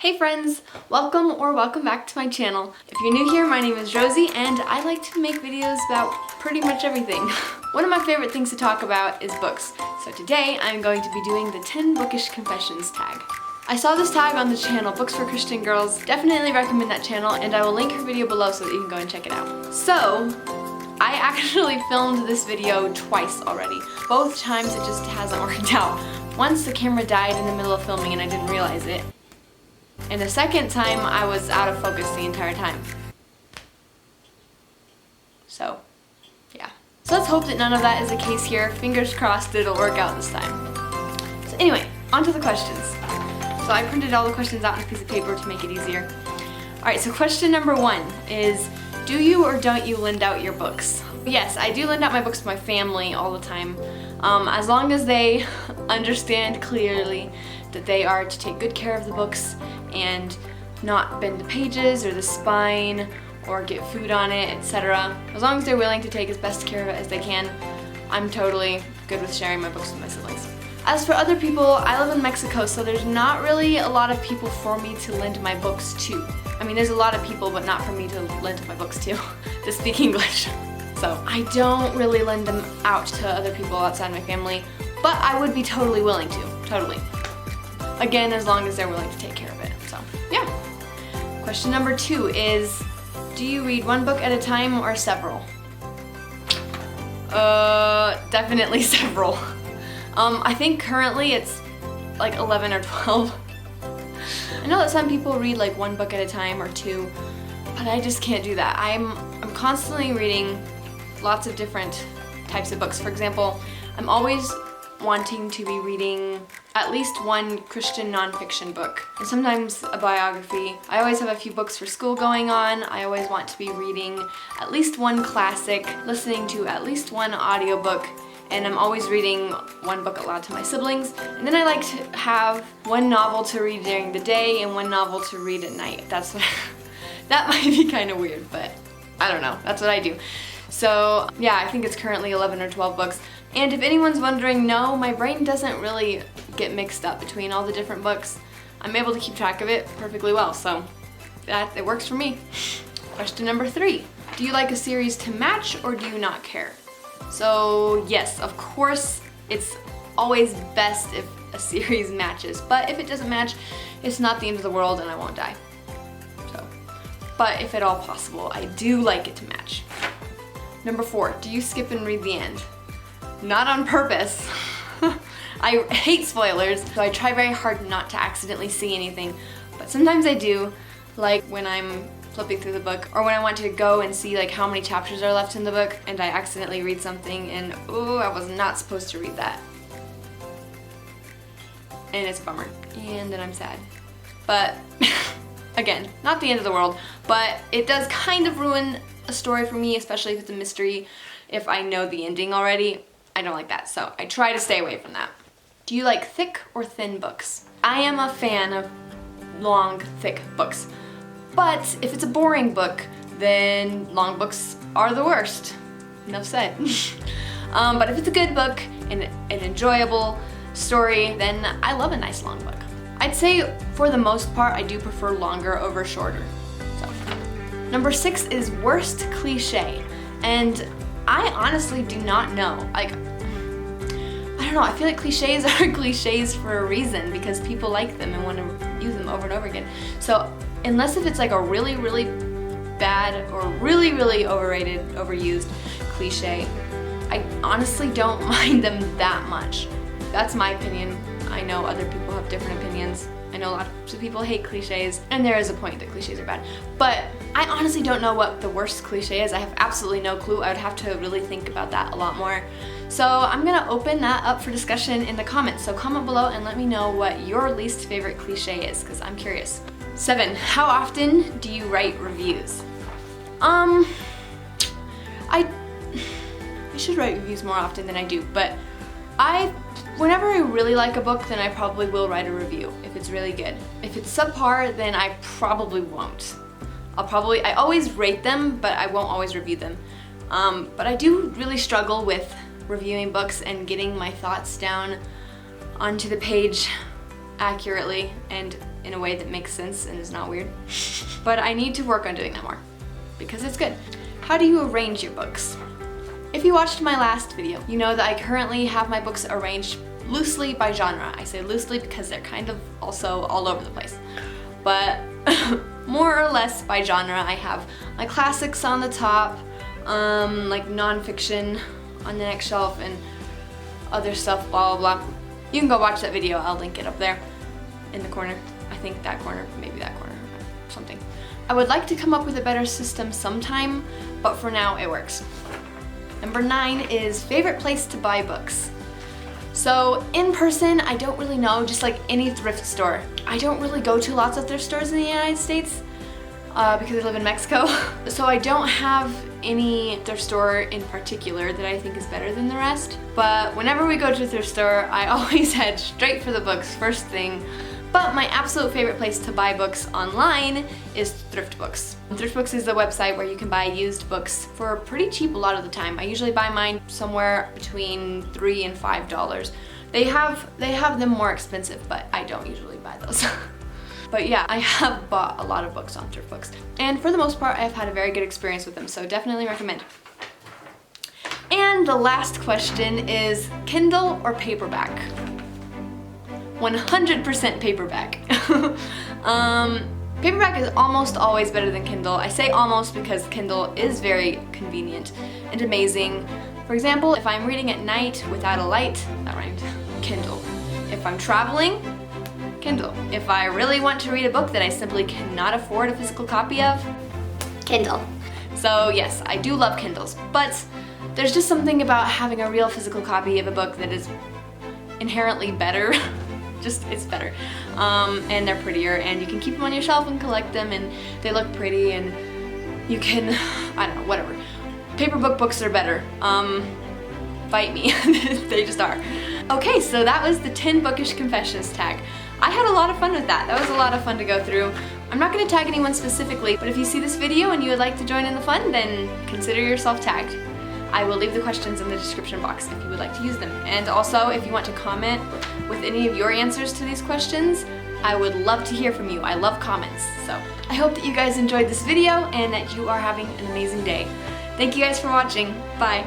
Hey friends! Welcome back to my channel. If you're new here, my name is Rosie and I like to make videos about pretty much everything. One of my favorite things to talk about is books. So today I'm going to be doing the 10 Bookish Confessions tag. I saw this tag on the channel, Books for Christian Girls. Definitely recommend that channel and I will link her video below so that you can go and check it out. So, I actually filmed this video twice already. Both times it just hasn't worked out. Once the camera died in the middle of filming and I didn't realize it. And the second time I was out of focus the entire time. So, yeah. So let's hope that none of that is the case here. Fingers crossed it'll work out this time. So anyway, on to the questions. So I printed all the questions out on a piece of paper to make it easier. Alright, so question number 1 is, do you or don't you lend out your books? Yes, I do lend out my books to my family all the time. As long as they understand clearly that they are to take good care of the books and not bend the pages or the spine or get food on it, etc. As long as they're willing to take as best care of it as they can, I'm totally good with sharing my books with my siblings. As for other people, I live in Mexico, so there's not really a lot of people for me to lend my books to. I mean, there's a lot of people, but not for me to lend my books to speak English. So I don't really lend them out to other people outside my family, but I would be totally willing to, totally. Again, as long as they're willing to take care of it, so yeah. Question number 2 is, do you read one book at a time or several? Definitely several. I think currently it's like 11 or 12. I know that some people read like one book at a time or two, but I just can't do that. I'm constantly reading lots of different types of books. For example, I'm always wanting to be reading at least one Christian nonfiction book, and sometimes a biography. I always have a few books for school going on. I always want to be reading at least one classic, listening to at least one audiobook, and I'm always reading one book aloud to my siblings. And then I like to have one novel to read during the day and one novel to read at night. That's what that might be kind of weird, but I don't know. That's what I do. So yeah, I think it's currently 11 or 12 books. And if anyone's wondering, no, my brain doesn't really get mixed up between all the different books. I'm able to keep track of it perfectly well, so it works for me. Question number 3. Do you like a series to match or do you not care? So yes, of course, it's always best if a series matches, but if it doesn't match, it's not the end of the world and I won't die. So, but if at all possible, I do like it to match. Number 4, do you skip and read the end? Not on purpose. I hate spoilers, so I try very hard not to accidentally see anything, but sometimes I do, like when I'm flipping through the book, or when I want to go and see like how many chapters are left in the book, and I accidentally read something and oh, I was not supposed to read that. And it's a bummer, and then I'm sad. But again, not the end of the world, but it does kind of ruin a story for me, especially if it's a mystery. If I know the ending already, I don't like that, so I try to stay away from that. Do you like thick or thin books? I am a fan of long, thick books, but if it's a boring book, then long books are the worst. Enough said. But if it's a good book and an enjoyable story, then I love a nice long book. I'd say for the most part, I do prefer longer over shorter. So. Number 6 is worst cliche, and I honestly do not know. Like, I don't know, I feel like cliches are cliches for a reason because people like them and want to use them over and over again. So unless if it's like a really, really bad or really, really overrated, overused cliche, I honestly don't mind them that much. That's my opinion. I know other people have different opinions. I know lots of people hate cliches, and there is a point that cliches are bad. But I honestly don't know what the worst cliche is. I have absolutely no clue. I would have to really think about that a lot more. So I'm gonna open that up for discussion in the comments. So comment below and let me know what your least favorite cliche is, because I'm curious. 7, how often do you write reviews? I should write reviews more often than I do, but whenever I really like a book, then I probably will write a review if it's really good. If it's subpar, then I probably won't. I always rate them, but I won't always review them. But I do really struggle with reviewing books and getting my thoughts down onto the page accurately, and in a way that makes sense and is not weird. But I need to work on doing that more because it's good. How do you arrange your books? If you watched my last video, you know that I currently have my books arranged loosely by genre. I say loosely because they're kind of also all over the place. But more or less by genre. I have my classics on the top, like nonfiction on the next shelf, and other stuff, blah blah blah. You can go watch that video, I'll link it up there in the corner. I think that corner, maybe that corner, something. I would like to come up with a better system sometime, but for now it works. Number 9 is favorite place to buy books. So in person, I don't really know, just like any thrift store. I don't really go to lots of thrift stores in the United States because I live in Mexico. So I don't have any thrift store in particular that I think is better than the rest. But whenever we go to a thrift store, I always head straight for the books first thing. But my absolute favorite place to buy books online is Thrift Books. Thrift Books is the website where you can buy used books for pretty cheap a lot of the time. I usually buy mine somewhere between $3 and $5. They have them more expensive, but I don't usually buy those. But yeah, I have bought a lot of books on Thrift Books. And for the most part, I've had a very good experience with them, so definitely recommend. And the last question is Kindle or paperback? 100% paperback. Paperback is almost always better than Kindle. I say almost because Kindle is very convenient and amazing. For example, if I'm reading at night without a light, that rhymed, Kindle. If I'm traveling, Kindle. If I really want to read a book that I simply cannot afford a physical copy of, Kindle. So yes, I do love Kindles, but there's just something about having a real physical copy of a book that is inherently better. It's better. And they're prettier, and you can keep them on your shelf and collect them, and they look pretty, and you can, I don't know, whatever. Paper books are better. Fight me. They just are. Okay, so that was the 10 Bookish Confessions tag. I had a lot of fun with that. That was a lot of fun to go through. I'm not going to tag anyone specifically, but if you see this video and you would like to join in the fun, then consider yourself tagged. I will leave the questions in the description box if you would like to use them. And also, if you want to comment with any of your answers to these questions, I would love to hear from you. I love comments. So I hope that you guys enjoyed this video and that you are having an amazing day. Thank you guys for watching. Bye.